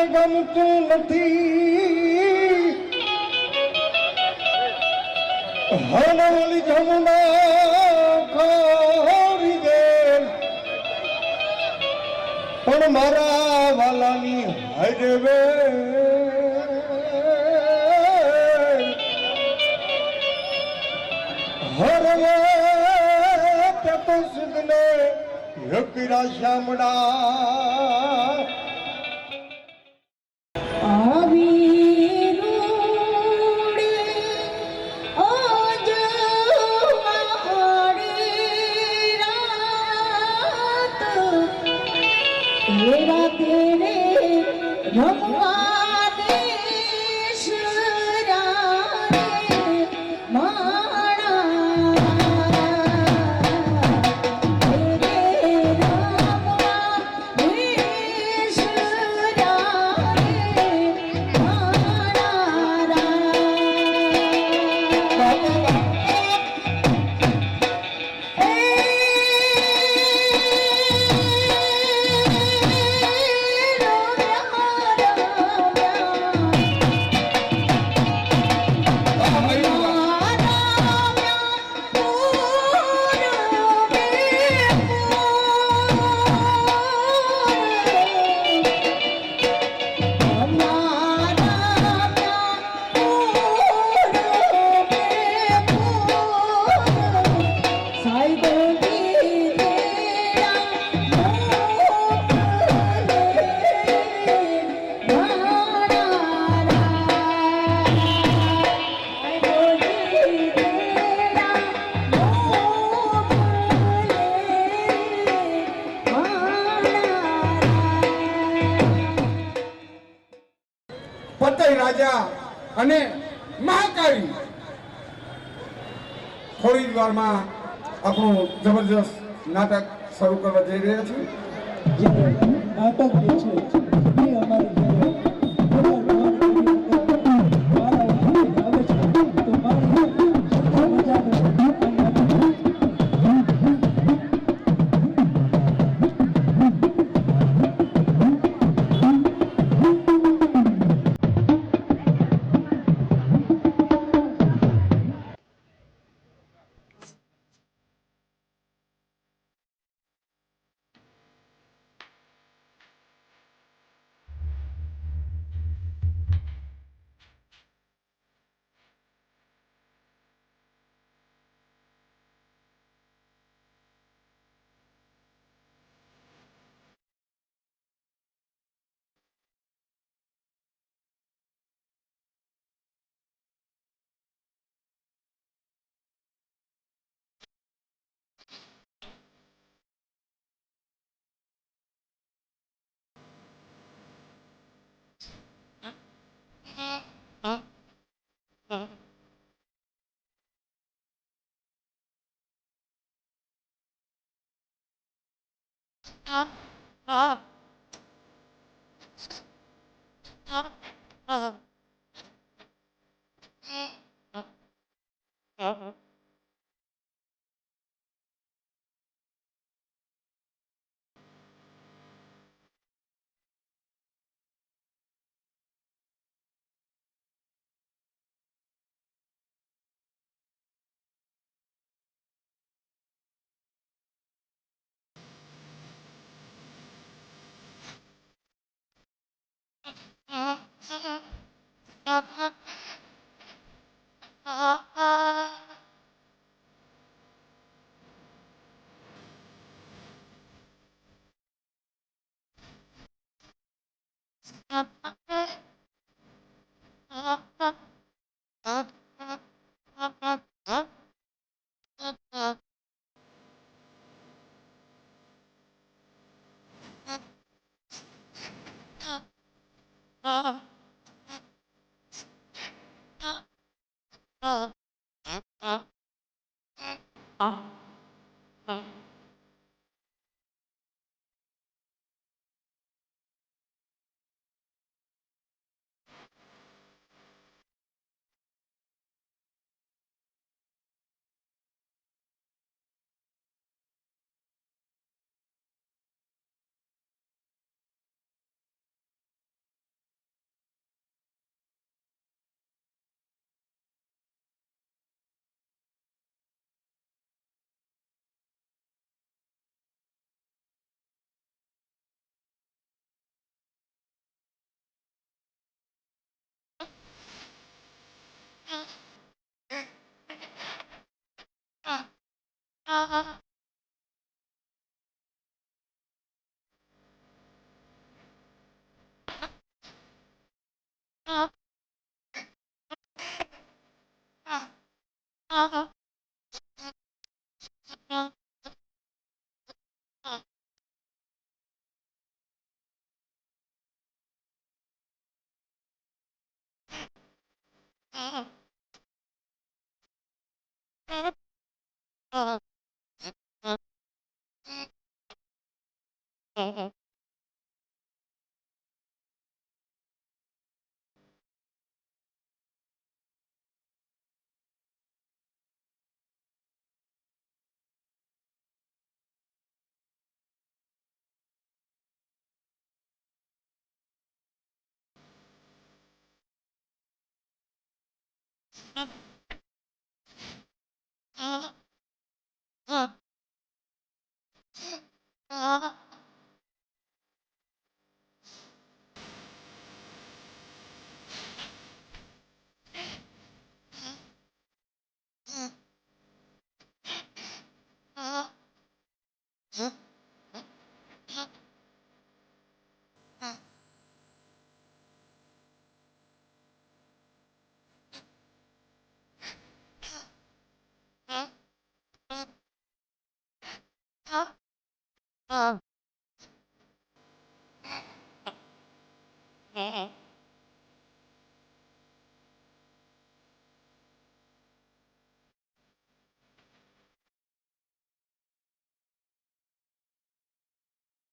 ગમતું નથી હનોલી જમુના ખોરી દે પણ મારા વાલાની હાઈવે હરવે તપ સિદ્ધને યકરા શામડા રાજા અને મહાકાળી થોડી જ વારમાં આપણું જબરજસ્ત નાટક શરૂ કરવા જઈ રહ્યા છીએ. નાટક જે છે એ અમારી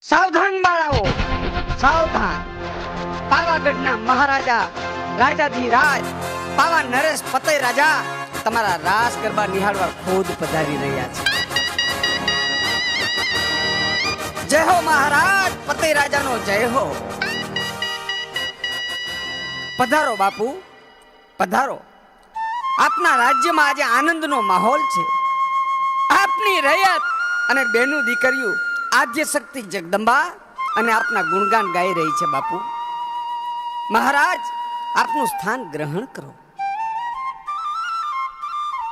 સાવધાન બાળાઓ, સાવધાન. પાવાગઢના મહારાજા રાજાધી રાજ પાવા નરેશ પતય રાજા તમારા રાસ ગરબા નિહાળવા ખુદ પધારી રહ્યા છે. જય હો મહારાજ પતય રાજાનો જય હો. પધારો બાપુ, પધારો. આપના રાજ્યમાં આજે આનંદનો માહોલ છે. આપની રૈયત અને બેનું દીકરીઓ આદ્ય શક્તિ જગદંબા અને આપના ગુણગાન ગાઈ રહી છે. બાપુ મહારાજ, આપનું સ્થાન ગ્રહણ કરો.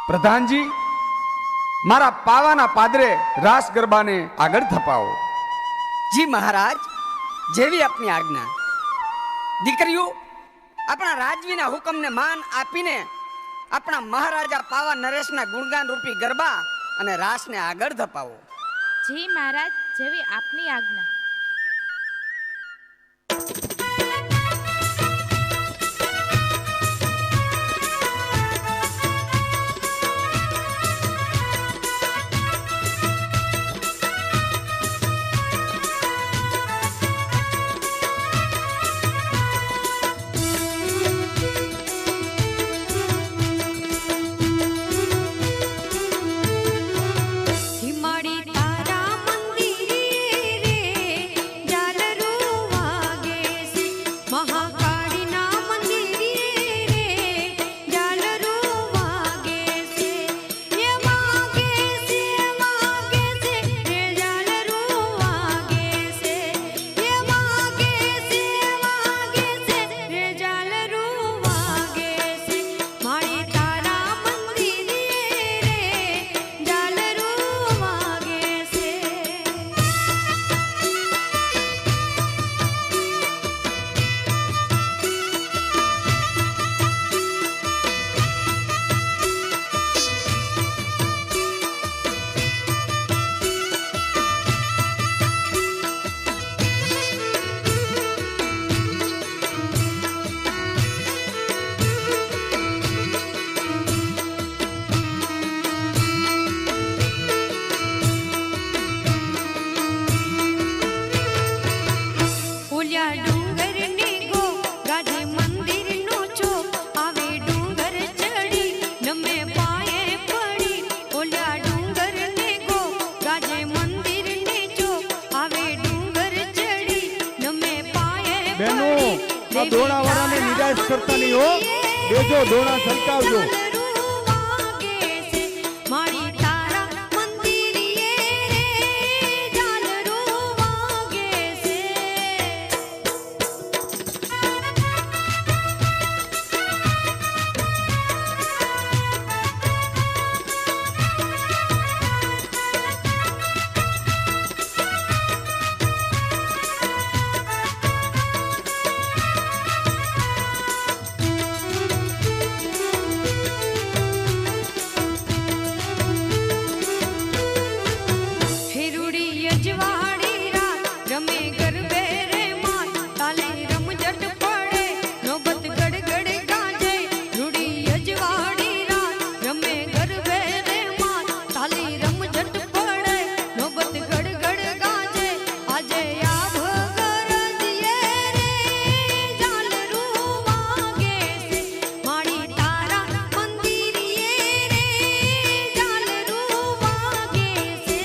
પ્રધાનજી, મારા પાવાના પાદરે રાસ ગરબાને આગળ ધપાવો. જી મહારાજ, જેવી આપની આજ્ઞા. દીકરીઓ, આપણા રાજવીના હુકમને માન આપીને આપણા મહારાજા પાવા નરેશના ગુણગાન રૂપી ગરબા અને રાસને આગળ ધપાવો. જી મહારાજ, જેવી આપની આજ્ઞા. હિમાડી તારા મંદિરે રે આ દોણાવાળાને નિરાશ કરતા નહીં હો. બેજો દોણા છલકાવજો. મારી તારા મંદિરીએ રે ઝાલરું વાગે છે. હિરુડી અજવાળી રાત રમે ગરબે રે માત તાલે રમઝટ પડે નોબત ગડગડ ગાજે. રૂડી અજવાળી રાત રમે ગરબે રે માત તાલે રમઝટ પડે નોબત ગડગડ ગાજે. આજે આ ભગરજીએ રે ઝાલરું વાગે છે. મારી તારા મંદિરીએ રે ઝાલરું વાગે છે.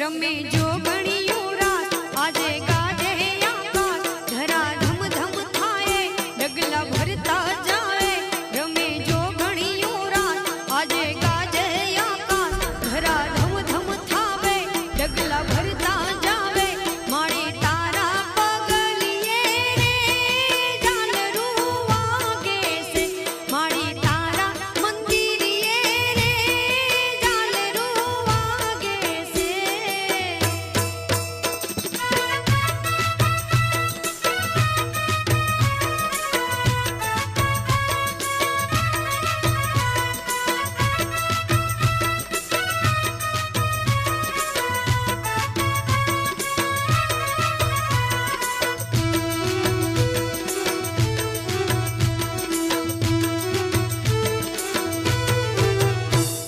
રમે જોગણીયું રાસ આજે ગાજે આકાશ ધરા ધમ ધમ થાય ડગલા ભરતા જાય. રમે જોગણીયું રાસ આજે ગાજે આકાશ ધરા ધમ ધમ થાવે ડગલા ભરતા જાવે. મારી તારા પગલીએ રે ઝાલરું વાગે છે. મારી તારા મંદિરીએ રે ઝાલરું વાગે છે.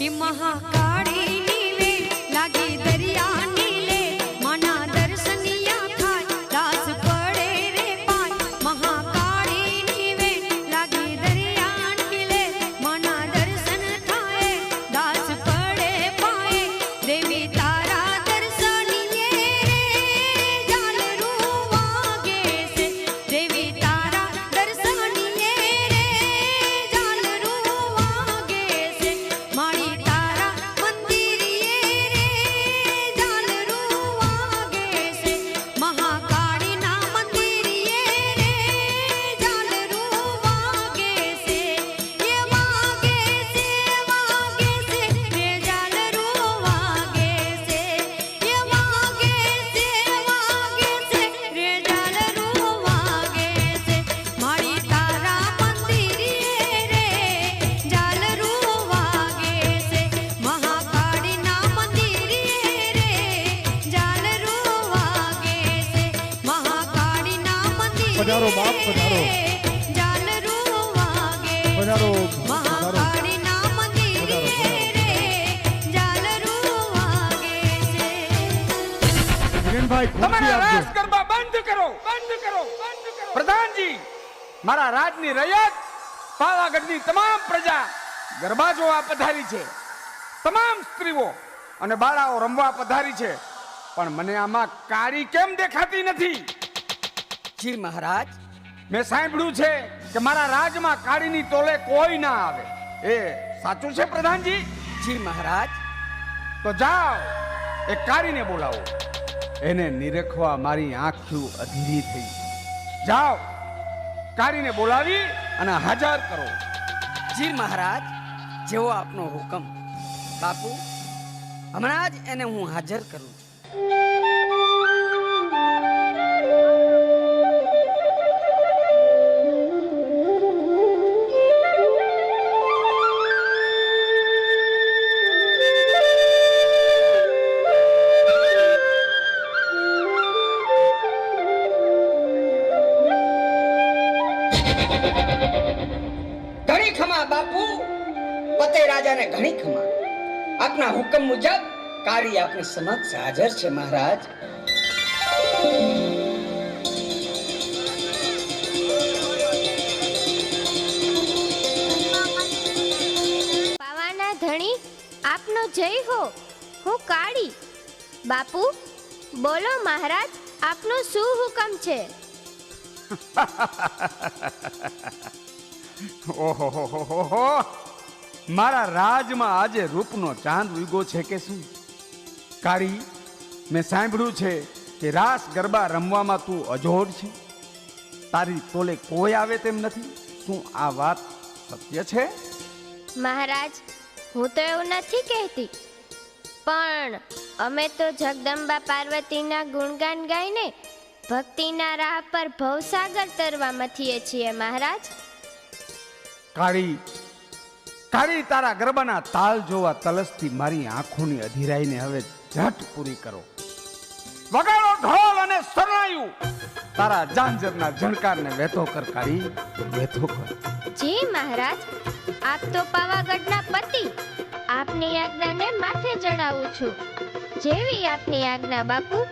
એ મહાકાળી નીલે લાગી દરિયા નીલે માના દર્શનિયા થાય દાસ પડે રે પાય. મહાકાળી નીલે લાગી દરિયા નીલે માના દર્શન થાય દાસ પડે પાય. દેવી તારા દર્શનિયે રે ઝાલરું વાગે છે. દેવી તારા દર્શનિયે રે ઝાલરું વાગે છે. મારી તારા મંદિરીએ રે ઝાલરું વાગે છે. મહાકાળીના મંદિરીએ રે ઝાલરું વાગે છે. એ વાગે છે રે ઝાલરું વાગે છે. એ વાગે છે રે ઝાલરું વાગે છે. મારી તારા મંદિરીએ રે ઝાલરું વાગે છે. મહાકાળીના મંદિરીએ રે ઝાલરું વાગે છે. મહાકાળીના પધારો બાપ, પધારો. મંદિરીએ ઝાલરું વાગે છે. પધારો, પધારો. મહાકાળીના મંદિરીએ રે ઝાલરું વાગે છે. હિરેનભાઈ ખુરશી તમારા આપજો. રાસ ગરબા બંધ કરો, બંધ કરો, બંધ કરો. પ્રધાનજી, મારા રાજની રૈયત, પાવાગઢની તમામ પ્રજા ગરબા જોવા પધારી છે. તમામ સ્ત્રીઓ અને બાળાઓ રમવા પધારી છે. પણ મને આમાં કાળી કેમ દેખાતી નથી? જી મહારાજ, મેં સાંભળ્યું છે કે મારા રાજમાં કાળીની તોલે કોઈ ના આવે. એ સાચું છે પ્રધાનજી? જી મહારાજ. તો જાઓ, એ કાળીને બોલાવો. એને નિરખવા મારી આંખો અધીરી થઈ. જાઓ, કાળીને બોલાવી અને હાજર કરો. જી મહારાજ, જેવો આપનો હુકમ. બાપુ, હમણાં જ એને હું હાજર કરું છું. ફતેહ રાજાને ઘણી ખમા. આપના હુકમ મુજબ કાળી આપની સમક્ષ હાજર છે મહારાજ. પાવાના ધણી આપનો જય હો. હું કાળી. બાપુ બોલો મહારાજ, આપનો શું હુકમ છે? ઓહો હો હો હો હો. મારા રાજમાં આજે રૂપનો ચાંદ ઉગ્યો છે કે શું? કાળી, મેં સાંભળ્યું છે કે રાસ ગરબા રમવામાં તું અજોડ છે. તારી તોલે કોઈ આવે તેમ નથી. શું આ વાત સત્ય છે? મહારાજ, હું તો એવું નથી કહેતી, પણ અમે તો જગદંબા પાર્વતીના ગુણગાન ગાઈને ભક્તિના રાહ પર ભવસાગર તરવા મથીએ છીએ મહારાજ. કાળી, કાળી, તારા ગરબાના તાલ જોવા તલસથી મારી આંખોની અધીરાઈને હવે ઝટ પૂરી કરો. વગાડો ઢોલ અને શરણાયું. તારા જાંજરના ઝણકારને વેતો કર કાળી, વેતો કર. જી મહારાજ, આપ તો પાવાગઢના પતિ. આપની આજ્ઞાને માથે ચડાવું છું. જેવી આપની આજ્ઞા બાપુ.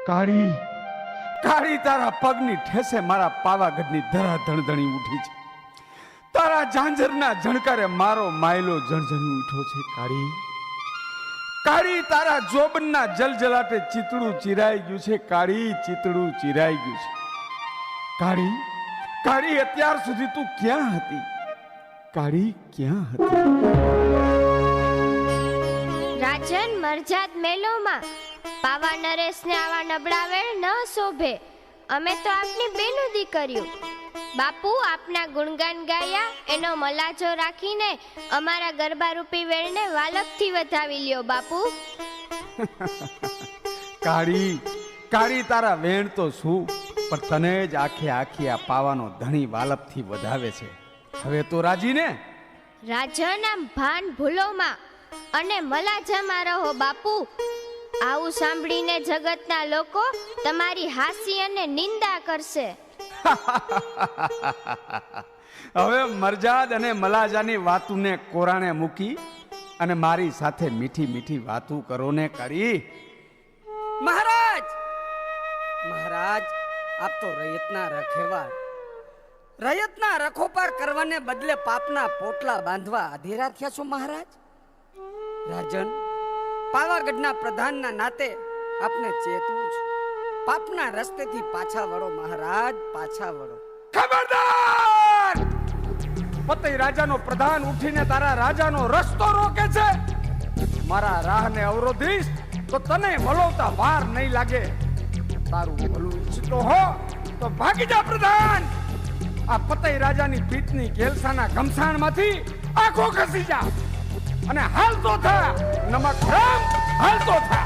કાળી કાળી તારા પગની ઠેસે મારા પાવાગઢની ધરા ધણધણી ઉઠી છે. તારા ઝાંઝરના ઝણકારે મારો માયલો ઝણઝણી ઉઠ્યો છે. કાળી કાળી તારા જોબનના જલજલાટે ચિતડું ચિરાઈ ગયું છે. કાળી ચિતડું ચિરાઈ ગયું છે. કાળી કાળી અત્યાર સુધી તું ક્યાં હતી? કાળી ક્યાં હતી? રાજન મરજાદ મેલોમાં પાવા નરેશને આવા નબળા વેળ ન શોભે. અમે તો આપની બેનું દીકરીઓ. બાપુ આપના ગુણગાન ગાયા એનો મલાજો રાખીને અમારા ગરબા રૂપી વેળને વાલકથી વધાવી લ્યો બાપુ. કાળી કાળી તારા વેણ તો શું, પણ તને જ આખે આખી આ પાવાનો ધણી વાલપથી વધાવે છે. હવે તો રાજી ને? રાજન આમ ભાન ભૂલોમાં અને મલાજામાં રહો બાપુ. આવું સાંભળીને જગતના લોકો તમારી હાસી અને નિંદા કરશે. હવે મરજાદ અને મલાજાની વાતુને કોરાણે મૂકી અને મારી સાથે મીઠી મીઠી વાતું કરો ને. કરી મહારાજ મહારાજ આપ તો રયતના રખેવાળ, રયતના રખોપાર કરવાને બદલે પાપના પોટલા બાંધવા અધેરા થયા છો મહારાજ. રાજન પાવાગઢના પ્રધાનના નાતે આપને ચેતવું છું, પાપના રસ્તેથી પાછા વળો મહારાજ, પાછા વળો. ખબરદાર! પતઈ રાજાનો પ્રધાન ઉઠીને તારા રાજાનો રસ્તો રોકે છે. મારા રાહને અવરોધીશ તો તને વલોવતા વાર નહીં લાગે. તારું ભલું ઈચ્છતો હો તો ભાગી જા પ્રધાન. આ પતઈ રાજાની પીઠની કેલસાના ગમસાણમાંથી આંખો ખસી જા અને હાલતો થા નમક રામ, હાલતો થા.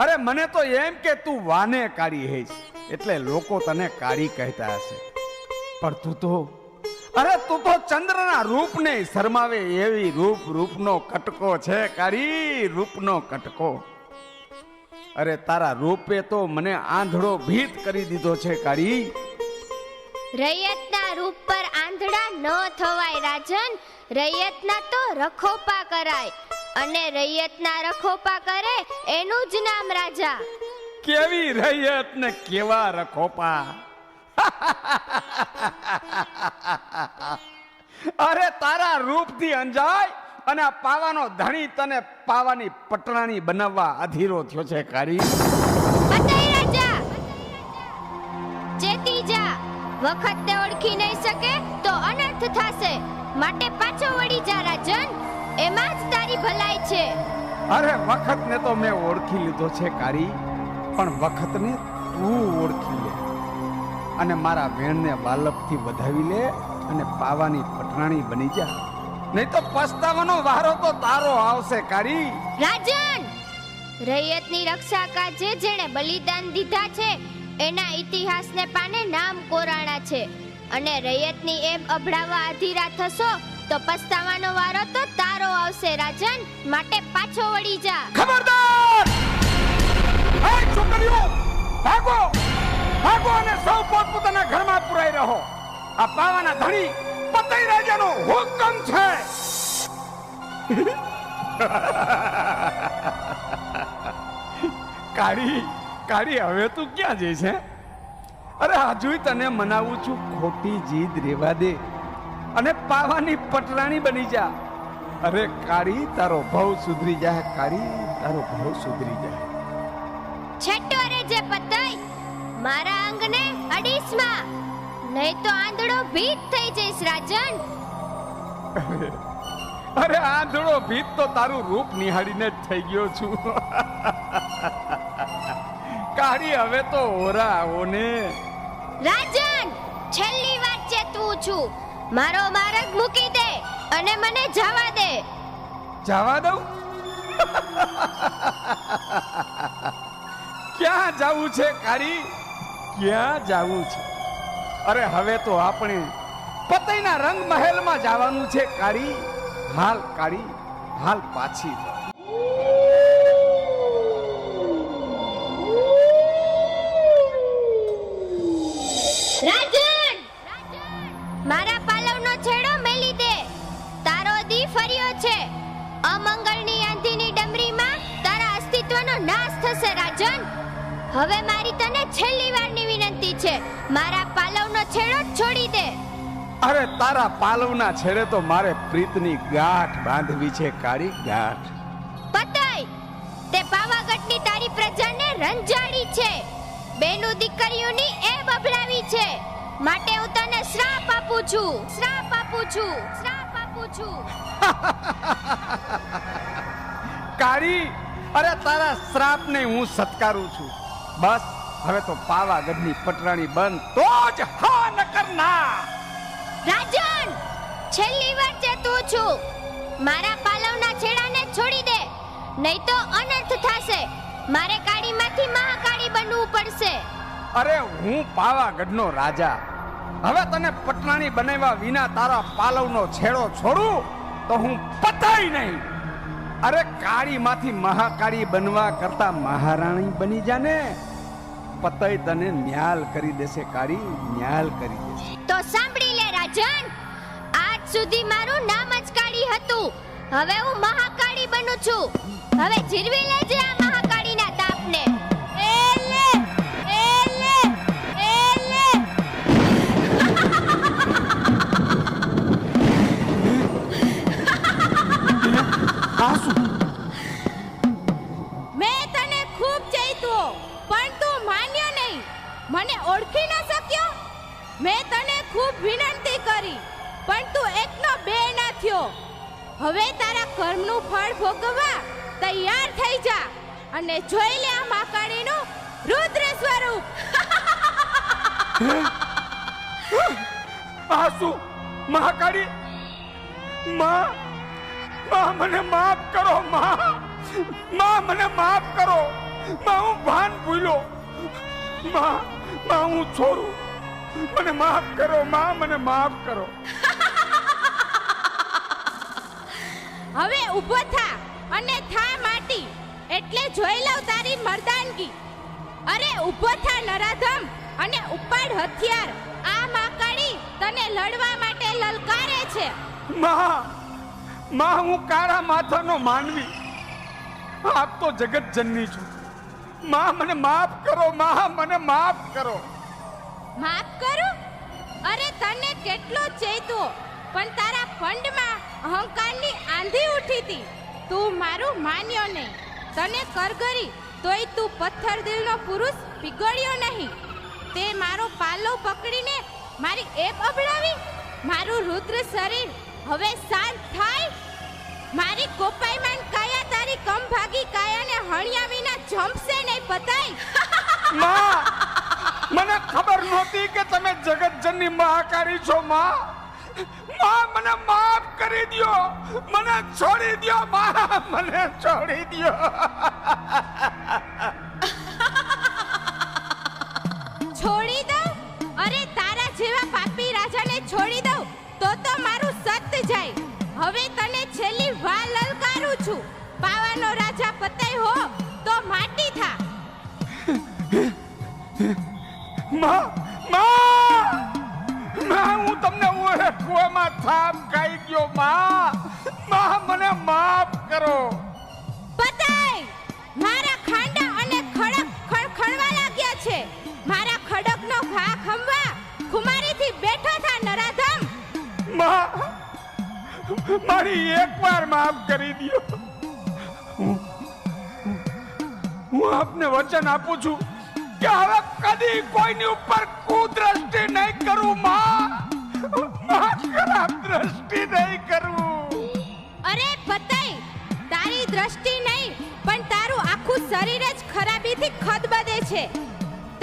અરે મને તો એમ કે તું વાને કાળી હેસ એટલે લોકો તને કાળી કહેતા હશે, પણ તું તો ચંદ્રના રૂપને શરમાવે એવી રૂપનો કટકો છે. કાળી રૂપનો કટકો. અરે તારા રૂપે તો મને આંધળો ભીત કરી દીધો છે. કાળી રૈયતના રૂપ પર આંધળા ન થવાય રાજન. રૈયતના તો રખોપા કરાય અને રૈયતના રખોપા કરે એનું જ નામ રાજા. કેવી રૈયત ને કેવા રખોપા. અરે તારા રૂપથી અંજાય અને આ પાવાનો ધણી તને પાવાની પટરાણી બનાવવા અધીરો થયો છે. કાળી પતઈ રાજા ચેતી જા. વખતને ઓળખી નહીં શકે તો અનર્થ થશે, માટે પાછો વળી જા રાજન. એમાં જ તારી ભલાઈ છે. અરે વખતને તો મેં ઓળખી લીધો છે કાળી, પણ વખતને તું ઓળખી લે અને મારા વેણને વાલપથી વધાવી લે અને પાવાની પટરાણી બની જા. નહીં તો પસ્તાવાનો વારો તો તારો આવશે. કાળી રાજન રૈયતની રક્ષા કાજે જેણે બલિદાન દીધા છે એના ઇતિહાસને પાને નામ કોરાણા છે, અને રૈયતની એબ અભડાવા અધીરા થશો તો પસ્તાવાનો વારો તો તારો આવશે રાજન, માટે પાછો વળી જા. ખબરદાર! એ છોકરીઓ ભાગો, ભાગો અને સૌ પોતપોતાના ઘરમાં પુરાઈ રહો. આ પાવાના ધણી પતઈ રાજાનો હુકમ છે. કાળી કાળી હવે તું ક્યાં જઈ છે? અરે હજુય તને મનાવું છું, ખોટી જીદ રેવા દે અને પાવાની પટરાણી બની જા. અરે કાળી તારો ભાવ સુધરી જાય. કાળી તારો ભાવ સુધરી જાય. છેટો રે જે પતઈ મારા અંગને અડીસમાં, નહીં તો આંધળો ભીત થઈ જઈશ રાજન. અરે આંધળો ભીત તો તારું રૂપ નિહાળીને જ થઈ ગયો છું. કાળી હવે તો ઓરા ઓને. રાજન છેલ્લી વાર ચેતવું છું, મારો માર્ગ મૂકી દે અને મને જવા દે. જવા દઉં? ક્યાં જાવું છે કાળી? ક્યાં જાવું છે? અરે હવે તો આપણે પતઈના રંગ મહેલમાં જવાનું છે. કાળી હાલ, કાળી હાલ પાછી. રાજન મારા પાલવનો છેડો મેલી દે. તારો દી ફર્યો છે. નાશ થશે રાજન. હવે મારી તને છેલ્લી વારની વિનંતી છે, મારા પાલવનો છેડો છોડી દે. અરે તારા પાલવના છેડે તો મારે પ્રીતની ગાંઠ બાંધવી છે કાળી, ગાંઠ. પતાય તે પાવાગઢની તારી પ્રજાને રંજાડી છે, બેનું દીકરીઓની એ બબડાવી છે, માટે હું તને શ્રાપ આપું છું, શ્રાપ આપું છું, શ્રાપ આપું છું. કાળી, અરે તારા શ્રાપને હું સત્કારું છું. બસ હવે તો પાવાગઢની પટરાણી બંધ તો જ હા ન કરના. રાજન, છેલ્લી વાર ચેતવું છું, મારા પાલવના છેડાને છોડી દે, નહીં તો અનર્થ થશે. મારે કાળીમાંથી મહાકાળી બનવું પડશે. અરે હું પાવાગઢનો રાજા, હવે તને પટરાણી બનાવ્યા વિના તારા પાલવનો છેડો છોડું તો હું પતાય નહીં. અરે કાળીમાંથી મહાકાળી બનવા કરતા મહારાણી બની જાને, પતય તને ન્યાલ કરી દેશે કાળી, ન્યાલ કરી દેશે. તો સાંભળી લે રાજન, આજ સુધી મારું નામ જ કાળી હતું, હવે હું મહાકાળી બનું છું. હવે જીરવી લેજે આ મહાકાળીના તાપને. એલે એલે એલે. મેં તને ખૂબ ચેતવો પણ તું માન્યો નહીં, મને ઓળખી ન શક્યો. મેં તને ખૂબ વિનંતી કરી પણ તું એકનો બે ના થયો. હવે તારા કર્મનું ફળ ભોગવવા તૈયાર થઈ જા અને જોઈ લે આ મહાકાળીનું રુદ્ર સ્વરૂપ. આસુ મહાકાળી, માં, માં મને માફ કરો, માં, માં મને માફ કરો, માં હું ભાન ભૂલ્યો, માં, માં હું છોડું, મને માફ કરો, માં મને માફ કરો. હવે ઊભો થા અને થા માટી, એટલે જોઈ લઉં તારી મર્દાનગી. અરે ઊભો થા નરાધમ અને ઉપાડ હથિયાર. આ મહાકાળી તને લડવા માટે લલકારે છે. માં, માં હું કાળા માથાનો માનવી, આપ તો જગત જનની છું, માં મને માફ કરો, માં મને માફ કરો. માફ કરું? અરે તને કેટલો ચેતવો પણ તારા ફંડમાં અહંકારની આંધી ઉઠી હતી. તું મારું માન્યો નહીં, તને કરગરી તોય તું પથ્થર દિલનો પુરુષ પીગળ્યો નહીં. તે મારો પાલવ પકડીને મારી એપ અબડાવી. મારું રુદ્ર શરીર હવે શાંત થાય. મારી કોપાઈમાન કાયા તારી કમભાગી કાયાને હણ્યા વિના જંપશે નહીં, પતાય. માં, મને ખબર નહોતી કે તમે જગતજનની મહાકાળી છો. માં, માં મને માફ કરી દ્યો, મને છોડી દ્યો, માં મને છોડી દ્યો. છોડી દઉં? અરે તારા જેવા પાપી રાજાને છોડી દઉં તો મારું સત જાય. હવે તને છેલ્લી વાર લલકારું છું, પાવાનો રાજા પતાય હો તો માટી થા. માં, માં, માં હું તમને ઓળે કુવામાં થાપ ખાઈ ગયો. માં, માં મને માફ કરો. પતાય! મારા ખાંડા અને ખડક ખડખડવા લાગ્યા છે. મારા ખડકનો ઘા ખંભા ખુમારીથી બેઠો થા નરાધમ. માં, મારી એકવાર માફ કરી દ્યો. હું આપને વચન આપું છું કે હવે કદી કોઈની ઉપર કુદ્રષ્ટિ નહીં કરું. માં, ખરાબ દ્રષ્ટિ નહીં કરું. અરે પતાય! તારી દ્રષ્ટિ નહીં પણ તારું આખું શરીર જ ખરાબીથી ખદબદે છે.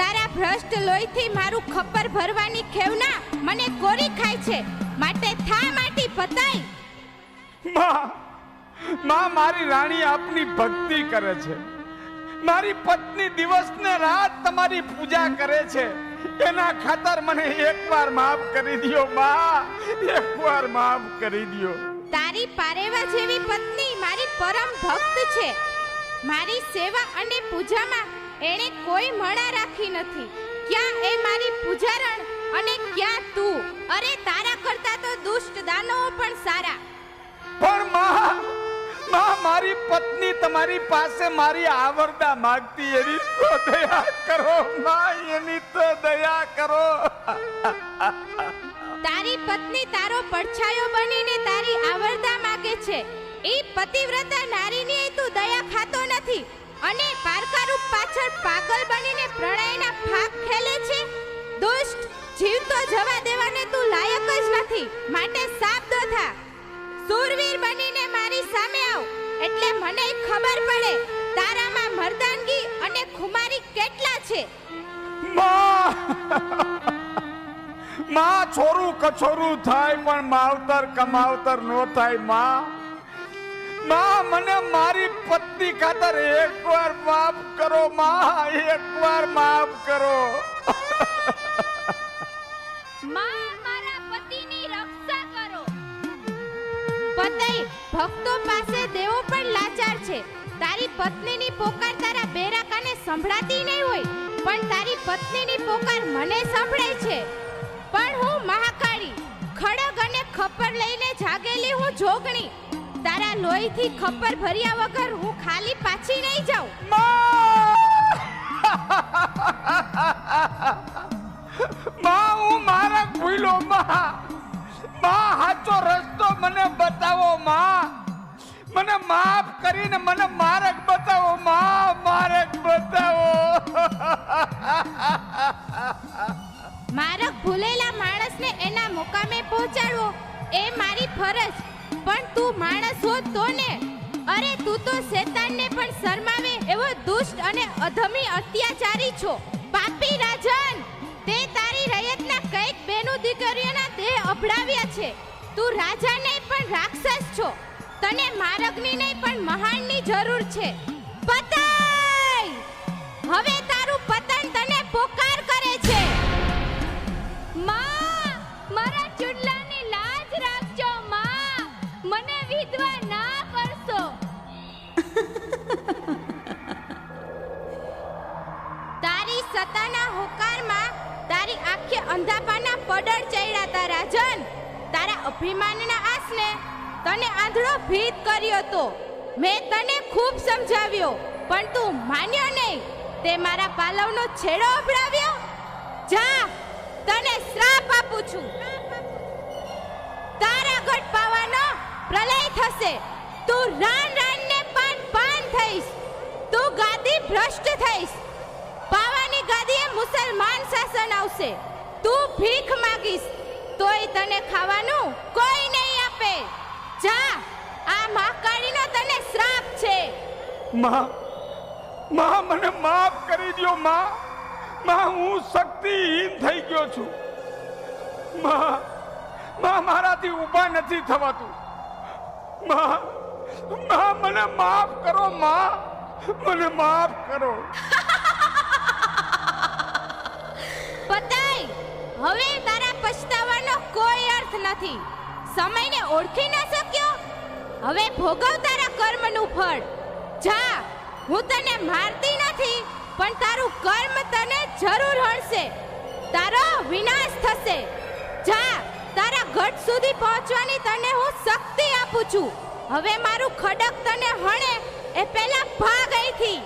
તારા ભ્રષ્ટ લોહીથી મારું ખપ્પર ભરવાની ખેવના મને કોરી ખાય છે, માટે થા માટી, પતાય. માં, માં મારી રાણી આપની ભક્તિ કરે છે, મારી પત્ની દિવસ ને રાત તમારી પૂજા કરે છે. એના ખાતર મને એકવાર માફ કરી દ્યો. માં, એકવાર માફ કરી દ્યો. તારી પારેવા જેવી પત્ની મારી પરમ ભક્ત છે. મારી સેવા અને પૂજામાં એણે કોઈ મણા રાખી નથી. ક્યાં એ મારી પૂજારણ અને ક્યાં તું? અરે તારા કરતા તો દુષ્ટ દાનવો પણ સારા. પણ માં, માં મારી પત્ની તમારી પાસે મારી આવરદા માંગતી, એની તો દયા કરો માં, એની તો દયા કરો. તારી પત્ની તારો પડછાયો બનીને તારી આવરદા માગે છે. એ પતિવ્રતા નારીની તું દયા ખાતો નથી અને પારકારૂપ પાછળ પાગલ બનીને પ્રણયના ફાક ખેલે છે. દુષ્ટ, જીવતો જવા દેવાને તું લાયક જ નથી, માટે સાબદો થા. સૂરવીર બનીને મારી સામે આવ, એટલે મને ખબર પડે તારામાં મર્દાનગી અને ખુમારી કેટલા છે. માં છોરું કછોરું થાય પણ માવતર કમાવતર નો થાય. માં મને મારી પત્ની ખાતર એકવાર માફ કરો માં, એકવાર માફ કરો. માં, મારા પતિની રક્ષા કરો. પતઈ ભક્તો પાસે દેવો પણ લાચાર છે. તારી પત્નીની પોકાર તારા બેરાકાને સંભળાતી નહીં હોય, પણ તારી પત્નીની પોકાર મને સંભળાય છે. પણ હું મહાકાળી, ખડગ અને ખપ્પર લઈને જાગેલી હું જોગણી. તારા લોહીથી ખપ્પર ભર્યા વગર હું ખાલી પાછી નહીં જાઉં. માં હું મારા ભૂલો માં, સાચો રસ્તો મને બતાવો માં, મને માફ કરીને મને માર્ગ બતાવો માં, માર્ગ બતાવો. માર્ગ ભૂલેલા માણસને એના મુકામે પહોંચાડવો એ મારી ફરજ. પણ તું માણસ હોત તો ને? અરે તું તો શેતાનને પણ શરમાવે એવો દુષ્ટ અને અધમી અત્યાચારી છો. પાપી રાજન, તે તારી રયતના કઈક બેનું દીકરીઓના દેહ અભડાવ્યા છે. તું રાજા નહીં પણ રાક્ષસ છો. તને માર્ગની નહીં પણ મહાનની જરૂર છે. પતઈ, હવે તારું પતન તને પોકાર કરે છે. માં, મારા ચૂડલાની લાજ રાખજો માં, મને વિધવા ના કરશો. તારી સતાના હોકારમાં તારી આંખે અંધાપાના પડળ ચડ્યા તા રાજન. તારા અભિમાનના આસને તને આંધળો ભીત કર્યો તો. મેં તને ખૂબ સમજાવ્યો પણ તું માન્યો નહીં. તે મારા પાલવનો છેડો અભડાવ્યો. જા, તને શ્રાપ આપું છું. તારા ગઢ પાવાનો પ્રલય થશે. તું રાન રાનને પાન થઈશ. તું ગાદી ભ્રષ્ટ થઈશ. પાવાની ગાદીએ મુસલમાન શાસન આવશે. તું ભીખ માંગીશ તોય તને ખાવાનું કોઈ નહીં આપે. જા, આ મહાકાળીનો તને શ્રાપ છે. માં મને માફ કરી દો માં, હું શક્તિહીન થઈ ગયો છું. માં મારાથી ઊભા નથી થવાતું. માં મને માફ કરો માં, મને માફ કરો. પતાઈ, હવે તારા પછતાવાનો કોઈ અર્થ નથી. સમયને ઓળખી ન શક્યો? હવે ભોગવ તારા કર્મનું ફળ. જા, હું તને મારતી નથી પણ તારું કર્મ તને જરૂર હણશે. તારો વિનાશ થશે. જા, તારા ગઢ સુધી પહોંચવાની તને હું શક્તિ આપું છું. હવે મારું ખડક તને હણે એ પહેલા ભાગ અહીંથી.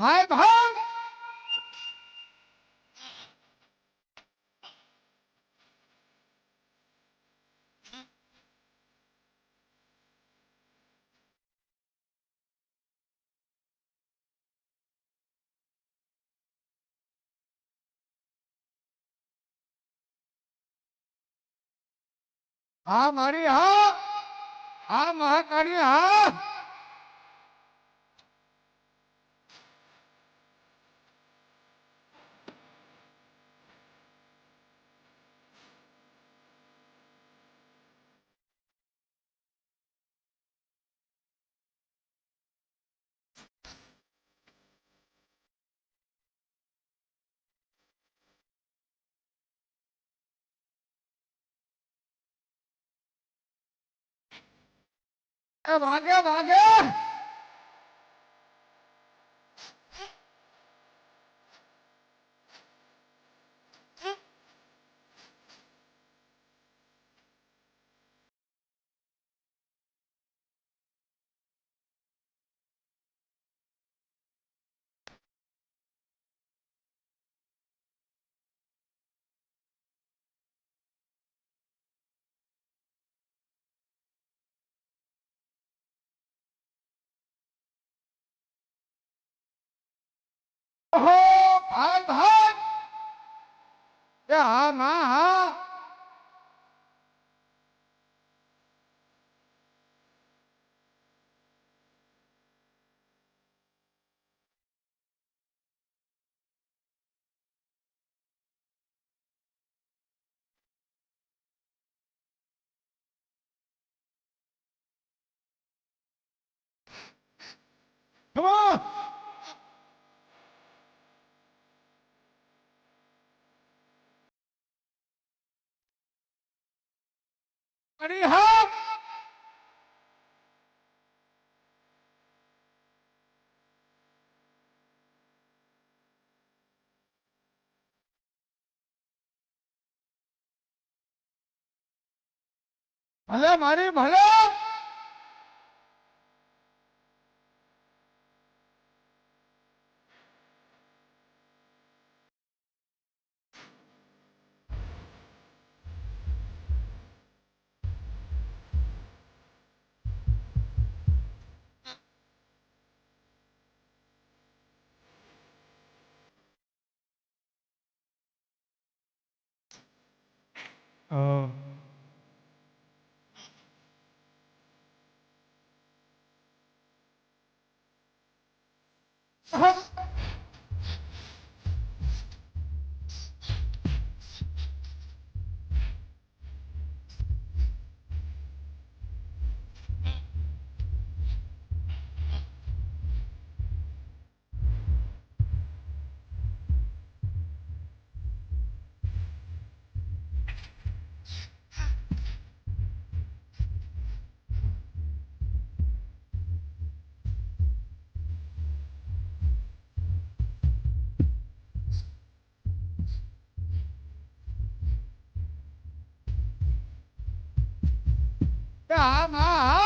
હાય ભાગ હા મારી હા મહાકાળી હા ભાગે ભાગે ઓહો ભાગ ભાગ એ હા માં હા Come on! અરે હા ભલે મારી ભલે હા માં હા